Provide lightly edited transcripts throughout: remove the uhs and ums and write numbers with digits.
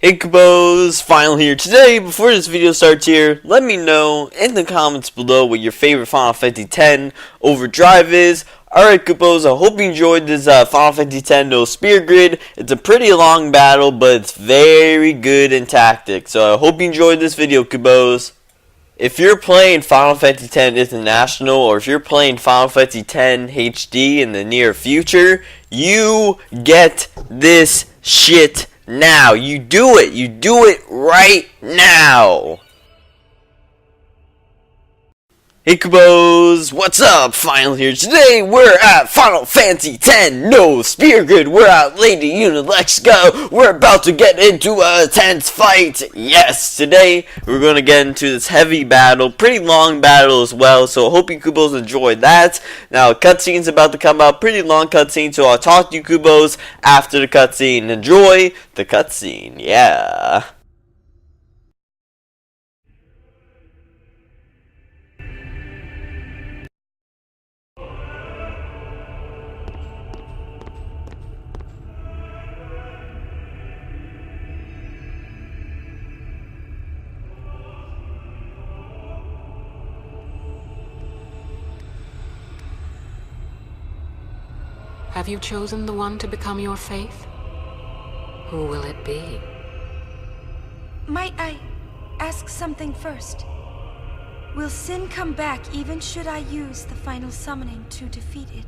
Ikubos, final here today. Before this video starts here, let me know in the comments below what your favorite Final Fantasy X Overdrive is. Alright Ikubos, I hope you enjoyed this Final Fantasy X No Spear Grid. It's a pretty long battle, but it's very good in tactics. So I hope you enjoyed this video, Ikubos. If you're playing Final Fantasy X International, or if you're playing Final Fantasy X HD in the near future, you get this shit now. You do it right now. Ikubos, what's up? Final here today. We're at Final Fantasy X No Spear Grid. We're at Lady YunaLesca. We're about to get into a tense fight. Yes, today we're gonna get into this heavy battle, pretty long battle as well. So I hope you Ikubos enjoyed that. Now cutscene's about to come out, pretty long cutscene. So I'll talk to you Ikubos after the cutscene. Enjoy the cutscene. Yeah. Have you chosen the one to become your faith? Who will it be? Might I ask something first? Will sin come back even should I use the final summoning to defeat it?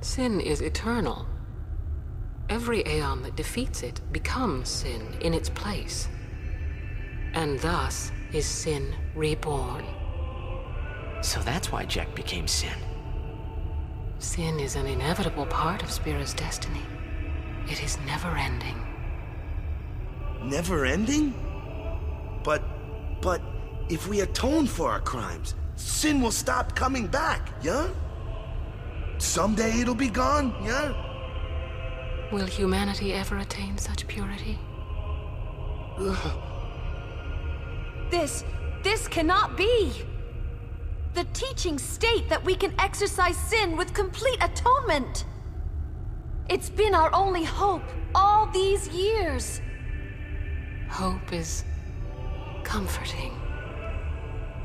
Sin is eternal. Every aeon that defeats it becomes sin in its place. And thus is sin reborn. So that's why Jack became Sin. Sin is an inevitable part of Spira's destiny. It is never-ending. Never-ending? But if we atone for our crimes, sin will stop coming back, yeah? Someday it'll be gone, yeah? Will humanity ever attain such purity? This cannot be! The teachings state that we can exorcise sin with complete atonement. It's been our only hope all these years. Hope is comforting.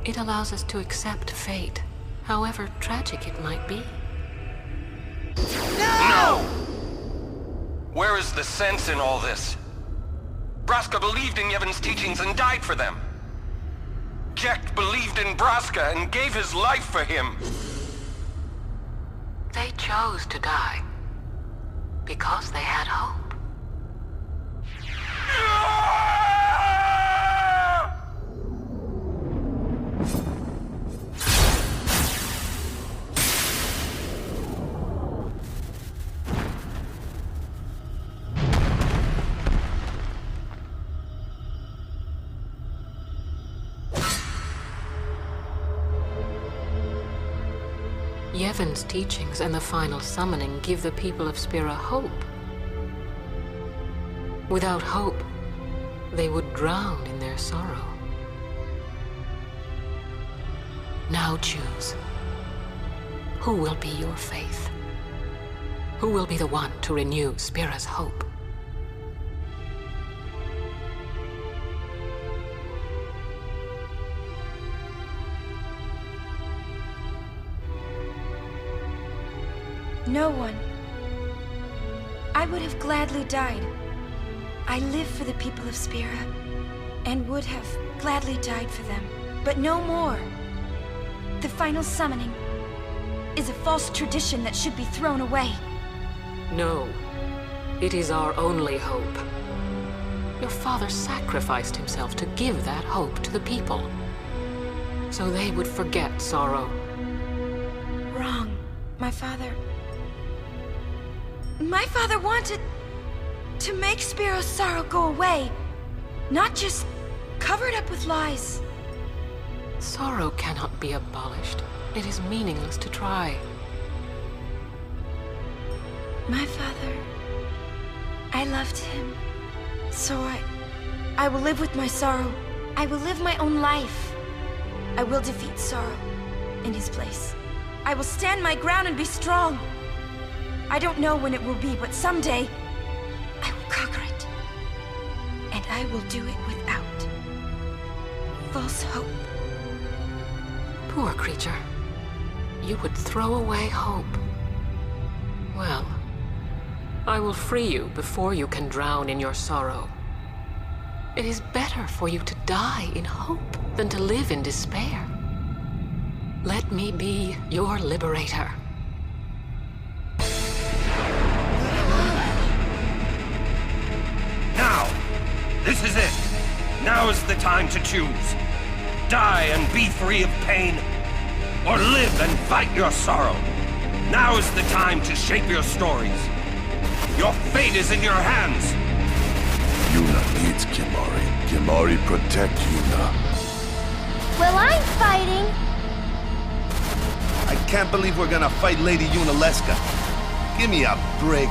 It allows us to accept fate, however tragic it might be. No! Where is the sense in all this? Braska believed in Yevon's teachings and died for them. Jack believed in Braska and gave his life for him. They chose to die because they had hope. Yevon's teachings and the final summoning give the people of Spira hope. Without hope, they would drown in their sorrow. Now choose. Who will be your faith? Who will be the one to renew Spira's hope? No one. I would have gladly died. I live for the people of Spira, and would have gladly died for them, but no more. The final summoning is a false tradition that should be thrown away. No, it is our only hope. Your father sacrificed himself to give that hope to the people, so they would forget sorrow. Wrong, my father. My father wanted to make Spiro's sorrow go away, not just covered up with lies. Sorrow cannot be abolished. It is meaningless to try. My father, I loved him, so I will live with my sorrow. I will live my own life. I will defeat sorrow in his place. I will stand my ground and be strong. I don't know when it will be, but someday I will conquer it. I will do it without false hope. Poor creature. You would throw away hope. Well, I will free you before you can drown in your sorrow. It is better for you to die in hope than to live in despair. Let me be your liberator. Now! This is it! Now is the time to choose. Die and be free of pain, or live and fight your sorrow. Now is the time to shape your stories. Your fate is in your hands. Yuna needs Kimari. Kimari protect Yuna. Well, I'm fighting. I can't believe we're gonna fight Lady YunaLesca. Give me a break.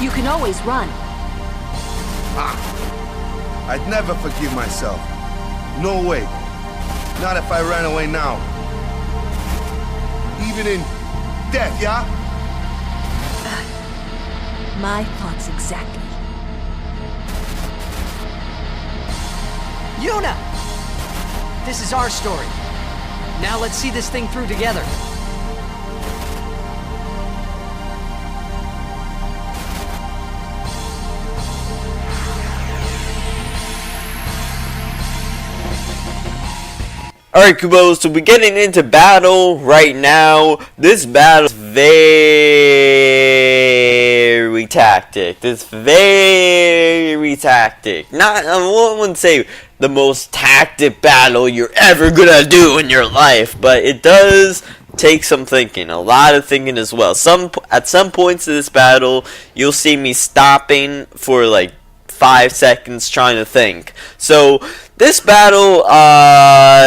You can always run. I'd never forgive myself. No way. Not if I ran away now. Even in death, yeah? My thoughts exactly. Yuna! This is our story. Now let's see this thing through together. Alright, Kubos, so we're getting into battle right now. This battle is very tactic. Not, I wouldn't say the most tactic battle you're ever gonna do in your life, but it does take some thinking, a lot of thinking as well. At some points in this battle, you'll see me stopping for like 5 seconds trying to think. So this battle,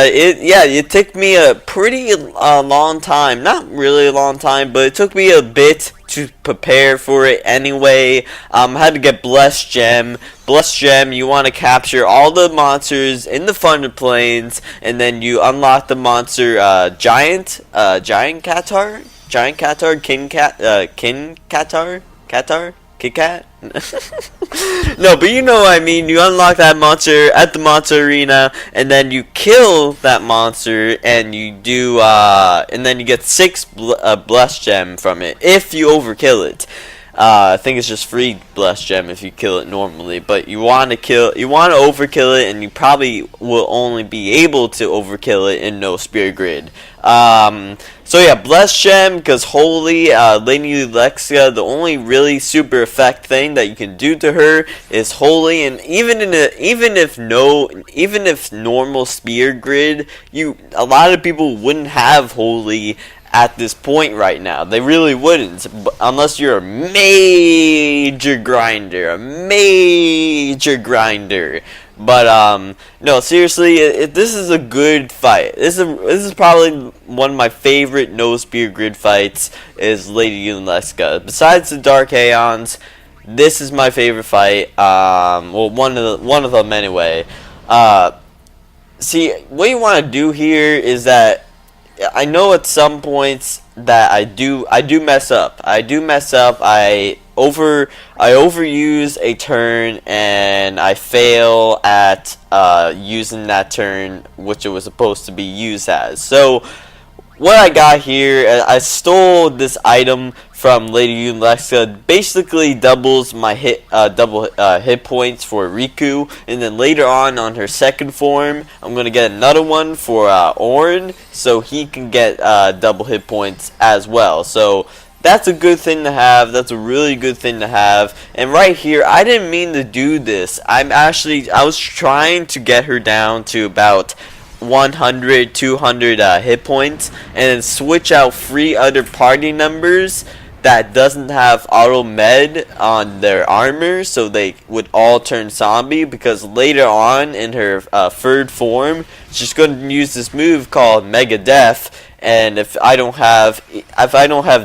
it took me a pretty long time. Not really a long time, but it took me a bit to prepare for it anyway. I had to get Blessed Gem. Blessed Gem, you want to capture all the monsters in the Thunder Plains, and then you unlock the monster Giant Catar, King Catar. Kit Kat? No, but you know what I mean. You unlock that monster at the monster arena, and then you kill that monster, and you do, and then you get 6 Blessed Gem from it if you overkill it. I think it's just free Blessed Gem if you kill it normally, but you want to overkill it, and you probably will only be able to overkill it in no Spirit Grid. So yeah, Blessed Gem, because Holy, Lady YunaLesca, the only really super effect thing that you can do to her is Holy, and even if normal Spirit Grid, a lot of people wouldn't have Holy at this point right now. They really wouldn't, unless you're a major grinder, But no, seriously, this is a good fight. This is probably one of my favorite no Spirit Grid fights. Is Lady YunaLesca. Besides the Dark Aeons, this is my favorite fight. Well, one of them anyway. See, what you want to do here is that I know at some points that I do mess up. I overuse a turn, and I fail at using that turn which it was supposed to be used as. So what I got here, I stole this item from Lady YunaLesca. Basically doubles my hit points for Riku, and then later on her second form, I'm gonna get another one for Orin, so he can get double hit points as well. So that's a good thing to have. That's a really good thing to have. And right here, I didn't mean to do this. I was trying to get her down to about 100, 200 hit points, and then switch out 3 other party members that doesn't have auto med on their armor, so they would all turn zombie, because later on in her third form, she's going to use this move called Mega Death. And if I don't have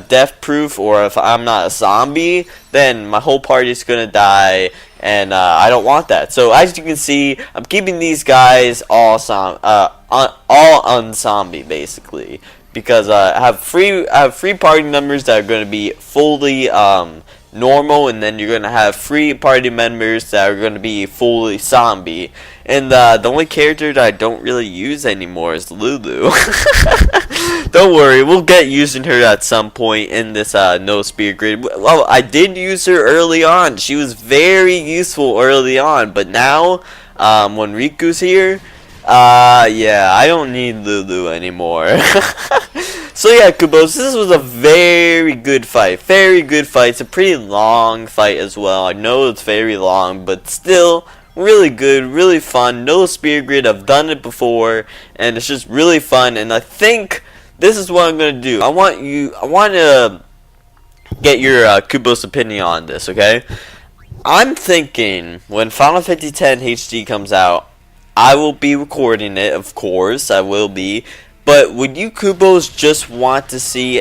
death proof, or if I'm not a zombie, then my whole party is gonna die, and I don't want that. So as you can see, I'm keeping these guys all all unzombie basically, because I have three party members that are going to be fully normal, and then you're going to have 3 party members that are going to be fully zombie. And the only character that I don't really use anymore is Lulu. Don't worry, we'll get using her at some point in this no spear grid. Well, I did use her early on. She was very useful early on, but now when Riku's here, yeah, I don't need Lulu anymore. So yeah, Kubos, this was a very good fight. Very good fight. It's a pretty long fight as well. I know it's very long, but still really good, really fun. No spear grid. I've done it before, and it's just really fun. And I think this is what I'm gonna do. I want to get your Kubos opinion on this. Okay, I'm thinking when Final Fantasy X HD comes out, I will be recording it. Of course, I will be. But would you Kubos just want to see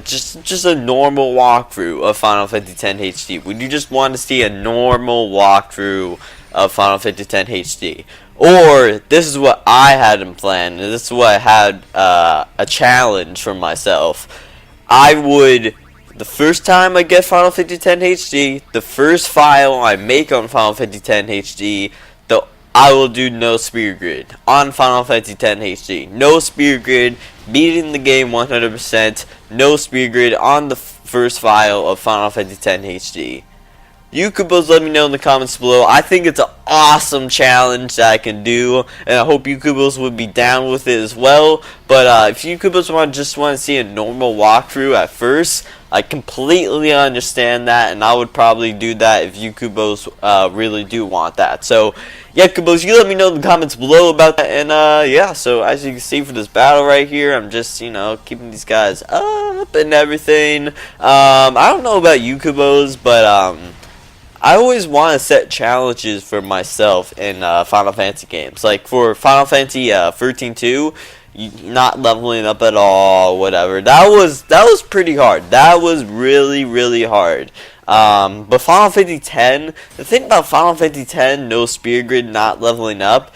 just a normal walkthrough of Final Fantasy X HD? Would you just want to see a normal walkthrough of Final Fantasy X HD? Or this is what I had in plan, and this is what I had a challenge for myself. I would, the first time I get Final Fantasy X HD, the first file I make on Final Fantasy X HD, I will do no spear grid on Final Fantasy X HD. No spear grid, beating the game 100%. No spear grid on the first file of Final Fantasy X HD. You could both let me know in the comments below. I think it's an awesome challenge that I can do, and I hope you Kubos would be down with it as well. But if you Kubos just want to see a normal walkthrough at first, I completely understand that, and I would probably do that if you Kubos really do want that. So yeah, Kubos, you let me know in the comments below about that. And yeah, so as you can see for this battle right here, I'm just, you know, keeping these guys up and everything. I don't know about you Kubos, but I always want to set challenges for myself in Final Fantasy games. Like for Final Fantasy 13-2, not leveling up at all, whatever. That was pretty hard. That was really hard. But Final Fantasy X, the thing about Final Fantasy X, no spear grid, not leveling up,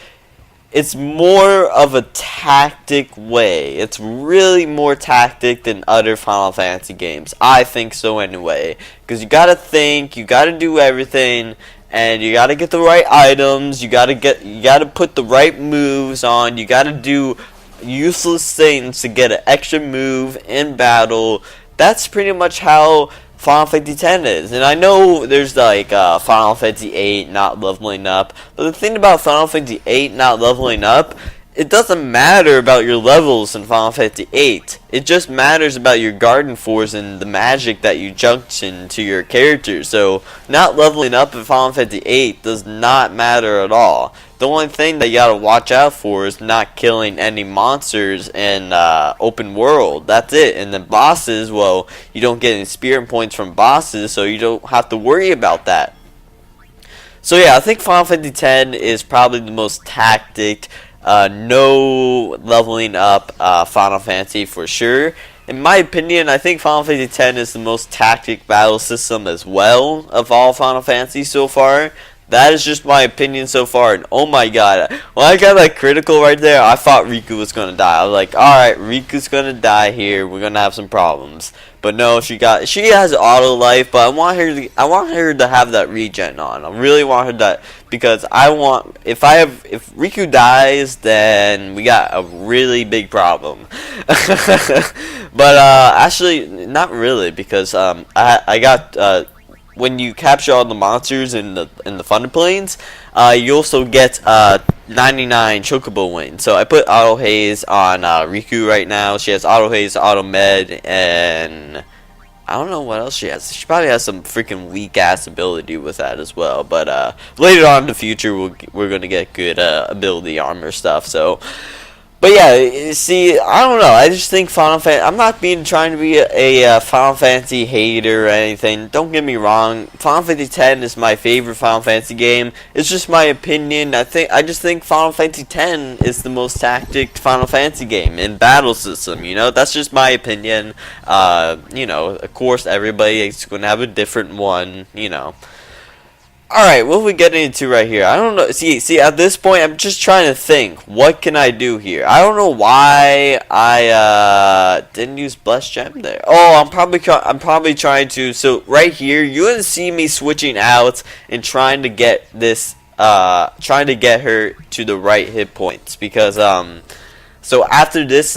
it's more of a tactic way. It's really more tactic than other Final Fantasy games. I think so anyway. Because you gotta think, you gotta do everything, and you gotta get the right items, you gotta put the right moves on, you gotta do useless things to get an extra move in battle. That's pretty much how Final Fantasy X is. And I know there's like Final Fantasy VIII not leveling up, but the thing about Final Fantasy VIII not leveling up, it doesn't matter about your levels in Final Fantasy VIII. It just matters about your Garden Force and the magic that you junction to your character. So not leveling up in Final Fantasy VIII does not matter at all. The only thing that you gotta watch out for is not killing any monsters in open world. That's it. And then bosses, well, you don't get any spirit points from bosses, so you don't have to worry about that. So yeah, I think Final Fantasy X is probably the most tactic, no leveling up Final Fantasy for sure. In my opinion, I think Final Fantasy X is the most tactic battle system as well of all Final Fantasy so far. That is just my opinion so far, and oh my god, when I got that critical right there, I thought Riku was gonna die. I was like, alright, Riku's gonna die here, we're gonna have some problems. But no, she has auto life, but I want her to have that regen on. I really want her that, because if Riku dies, then we got a really big problem. But actually, not really, because I got when you capture all the monsters in the Thunder Plains, you also get 99 Chocobo wings. So I put Auto Haze on Riku right now. She has Auto Haze, Auto Med, and I don't know what else she has. She probably has some freaking weak ass ability with that as well. But later on in the future, we're gonna get good ability armor stuff. So. But yeah, see, I don't know. I just think Final Fantasy. I'm not trying to be a Final Fantasy hater or anything. Don't get me wrong. Final Fantasy X is my favorite Final Fantasy game. It's just my opinion. I just think Final Fantasy X is the most tactic Final Fantasy game in battle system. You know, that's just my opinion. You know, of course, everybody is going to have a different one. You know. Alright, what are we getting into right here? I don't know. See, at this point, I'm just trying to think. What can I do here? I don't know why I didn't use Blessed Gem there. Oh, I'm probably trying to. So right here, you're gonna see me switching out and trying to get this, trying to get her to the right hit points because so after this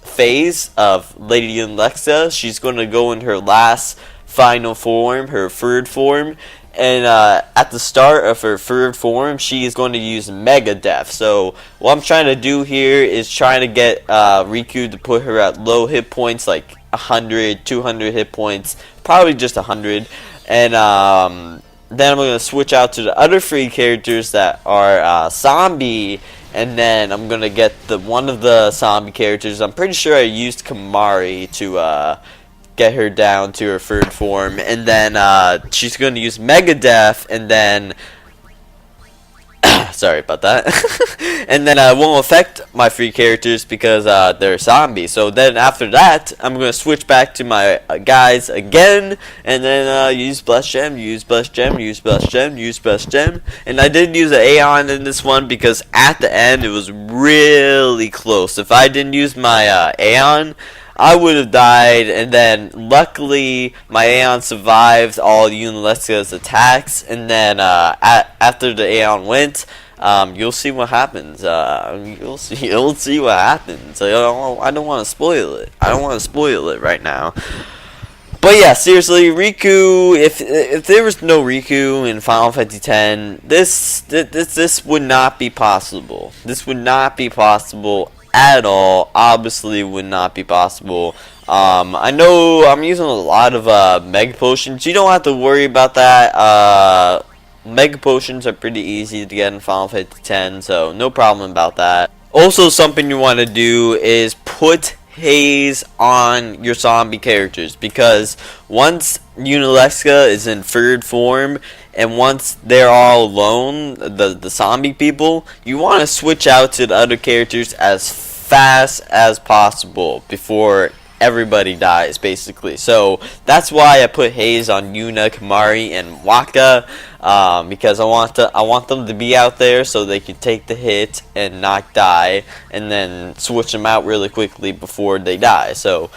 phase of Lady YunaLesca, she's gonna go in her last final form, her third form, and at the start of her third form, she is going to use Mega Death. So what I'm trying to do here is trying to get Riku to put her at low hit points, like 100, 200 hit points, probably just 100, and then I'm going to switch out to the other three characters that are zombie, and then I'm going to get one of the zombie characters. I'm pretty sure I used Kimahri to get her down to her third form, and then she's going to use Mega Death, and then sorry about that. And then it won't affect my three characters because they're zombies. So then after that, I'm going to switch back to my guys again, and then use Blessed Gem, use Blessed Gem, use Blessed Gem, use Blessed Gem. And I did use an Aeon in this one because at the end it was really close. If I didn't use my Aeon, I would have died, and then luckily my Aeon survived all YunaLesca's attacks, and then after the Aeon went, you'll see what happens. You'll see what happens. I don't want to spoil it. I don't want to spoil it right now. But yeah, seriously, Riku. If there was no Riku in Final Fantasy X, this would not be possible. This would not be possible at all. Obviously would not be possible. I know I'm using a lot of Mega Potions. You don't have to worry about that. Mega Potions are pretty easy to get in Final Fantasy X, so no problem about that. Also, something you want to do is put haze on your zombie characters, because once YunaLesca is in third form and once they're all alone, the zombie people, you want to switch out to the other characters as fast as possible before everybody dies, basically. So that's why I put haze on Yuna, Kimahri, and Waka, because I want them to be out there so they can take the hit and not die, and then switch them out really quickly before they die. So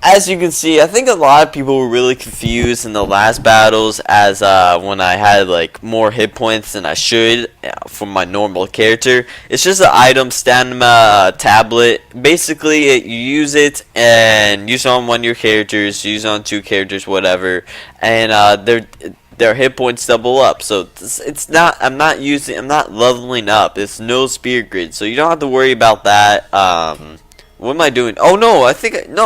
as you can see, I think a lot of people were really confused in the last battles, as when I had like more hit points than I should for my normal character. It's just an item stamina tablet. Basically, you use it and use it on one of your characters, use it on two characters, whatever, and their hit points double up. So it's not. I'm not leveling up. It's no spear grid, so you don't have to worry about that. What am I doing? Oh no,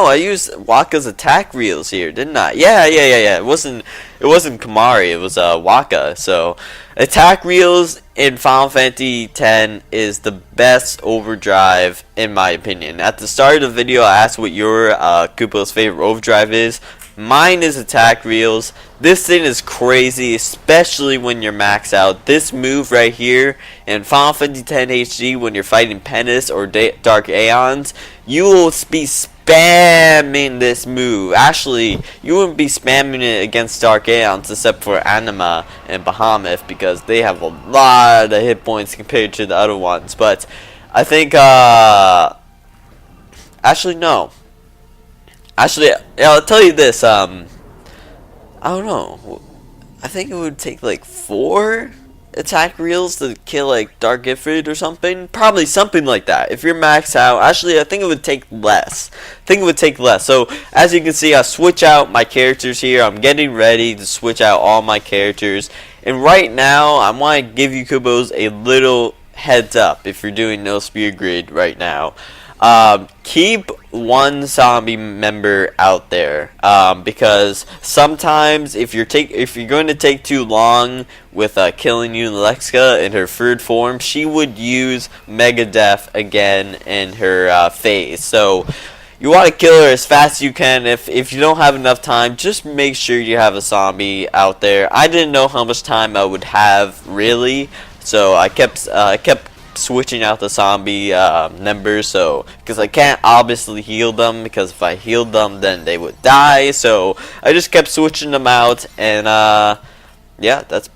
I used Waka's attack reels here, didn't I? Yeah. It wasn't Kimahri, it was Waka. So attack reels in Final Fantasy X is the best overdrive in my opinion. At the start of the video, I asked what your Koopa's favorite overdrive is. Mine is attack reels. This thing is crazy, especially when you're maxed out. This move right here in Final Fantasy X HD, when you're fighting Penance or Dark Aeons, you will be spamming this move. Actually, you wouldn't be spamming it against Dark Aeons except for Anima and Bahamut, because they have a lot of hit points compared to the other ones. But I think, actually no. Actually, I'll tell you this, I don't know, I think it would take like 4 attack reels to kill like Dark Ifrit or something, probably something like that, if you're maxed out. Actually, I think it would take less, so as you can see, I switch out my characters here. I'm getting ready to switch out all my characters, and right now, I want to give you Kubos a little heads up if you're doing no spear grid right now. Keep one zombie member out there, because sometimes if you're going to take too long with killing YunaLesca in her third form, she would use Mega Death again in her phase. So you want to kill her as fast as you can. If you don't have enough time, just make sure you have a zombie out there. I didn't know how much time I would have really, so I kept switching out the zombie members, so because I can't obviously heal them, because if I healed them then they would die, so I just kept switching them out, and yeah, this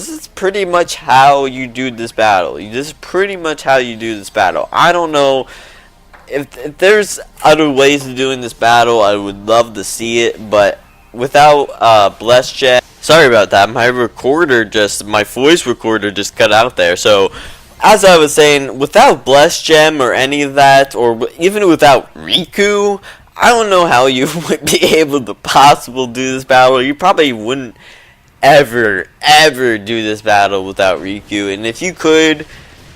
is pretty much how you do this battle. This is pretty much how you do this battle. I don't know if there's other ways of doing this battle. I would love to see it, but without Bless Jet, sorry about that. My voice recorder just cut out there. So, as I was saying, without Bless Gem or any of that, or even without Riku, I don't know how you would be able to possibly do this battle. You probably wouldn't ever do this battle without Riku. And if you could,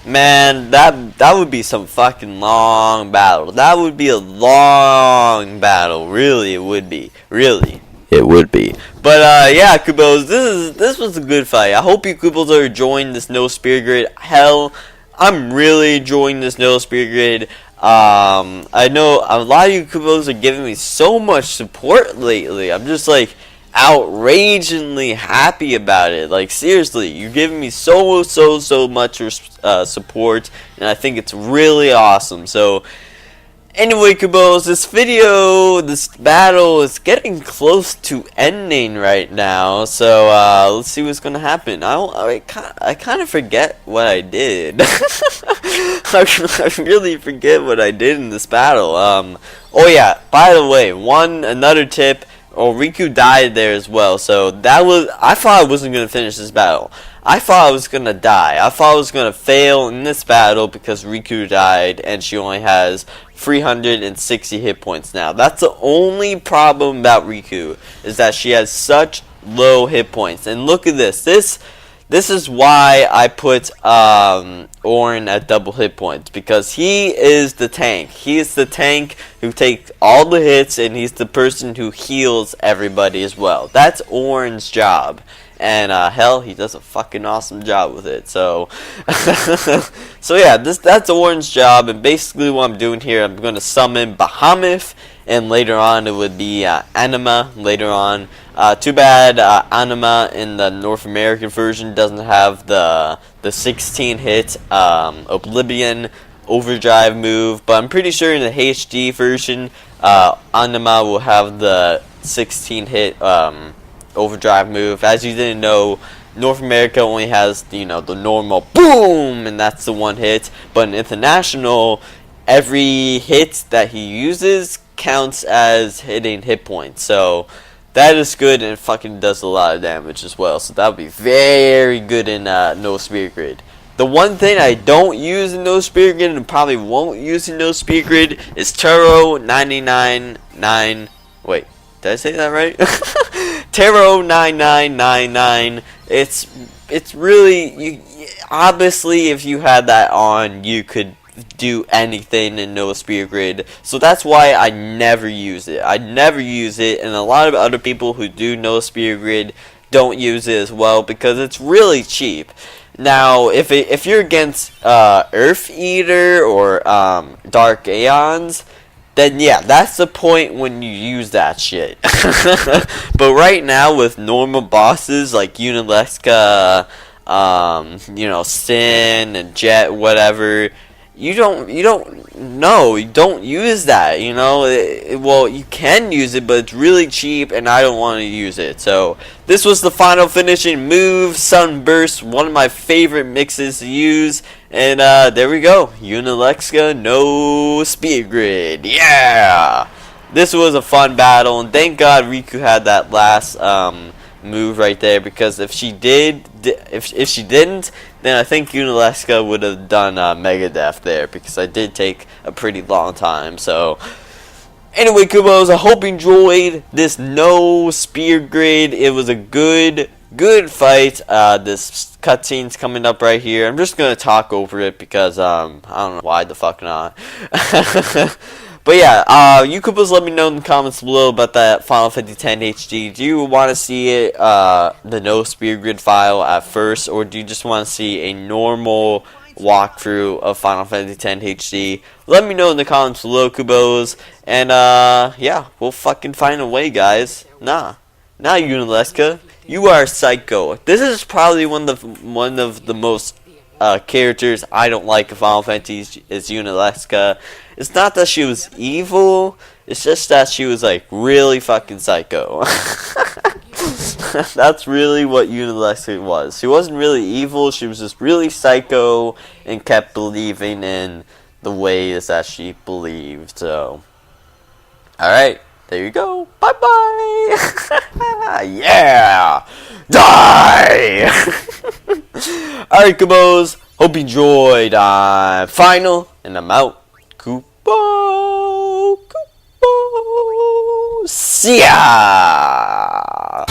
man, that would be some fucking long battle. That would be a long battle. Really, it would be. Really. It would be. But yeah, Kubos, this was a good fight. I hope you Kubos are enjoying this No Spear Grid. Hell, I'm really enjoying this No Spear Grid. I know a lot of you Kubos are giving me so much support lately. I'm just like outrageously happy about it. Like, seriously, you're giving me so much support, and I think it's really awesome. So anyway, Kubos, this battle is getting close to ending right now, so let's see what's gonna happen. I kind of forget what I did. I really forget what I did in this battle. Oh yeah, by the way, another tip. Oh, Riku died there as well, so I thought I wasn't gonna finish this battle. I thought I was gonna die. I thought I was gonna fail in this battle because Riku died and she only has 360 hit points now. That's the only problem about Riku, is that she has such low hit points. And look at this. This is why I put Auron at double hit points, because he is the tank. He is the tank who takes all the hits, and he's the person who heals everybody as well. That's Auron's job. And hell, he does a fucking awesome job with it. So, so yeah, that's Auron's job. And basically, what I'm doing here, I'm going to summon Bahamut, and later on it would be Anima. Later on, too bad Anima in the North American version doesn't have the 16 hit Oblivion Overdrive move. But I'm pretty sure in the HD version, Anima will have the 16 hit Overdrive move. As you didn't know, North America only has the normal boom, and that's the one hit. But in international, every hit that he uses counts as hitting hit points. So that is good, and it fucking does a lot of damage as well. So that would be very good in No Spear Grid. The one thing I don't use in No Spear Grid, and probably won't use in No Spear Grid, is Taro 999. Wait, did I say that right? Taro 9999. It's really, obviously if you had that on, you could do anything in No Spear Grid. So that's why I never use it. I never use it, and a lot of other people who do No Spear Grid don't use it as well, because it's really cheap. Now, if you're against Earth Eater or Dark Aeons, then yeah, that's the point when you use that shit. But right now, with normal bosses like YunaLesca, Sin and Jet, whatever, you don't use that. Well, you can use it, but it's really cheap, and I don't want to use it. So this was the final finishing move, Sunburst, one of my favorite mixes to use. And there we go, YunaLesca No Spear Grid. Yeah, this was a fun battle, and thank God Riku had that last move right there, because if she didn't, then I think YunaLesca would have done Megadeth there, because I did take a pretty long time. So anyway, Kubos, I hope you enjoyed this No Spear Grid. It was a good fight. This cutscene's coming up right here. I'm just gonna talk over it because I don't know why the fuck not. But yeah, you Kubos, let me know in the comments below about that Final Fantasy X HD. Do you want to see it, the No Spear Grid file at first, or do you just want to see a normal walkthrough of Final Fantasy X HD? Let me know in the comments below, Kubos. And yeah, we'll fucking find a way, guys. Nah, YunaLesca, you are psycho. This is probably one of the most characters I don't like in Final Fantasy is YunaLesca. It's not that she was evil, it's just that she was like really fucking psycho. That's really what YunaLesca was. She wasn't really evil, she was just really psycho and kept believing in the ways that she believed. So, alright, there you go. Bye-bye! Yeah! Die! Alright, Kabos. Hope you enjoyed. Final, and I'm out. Kupo! See ya!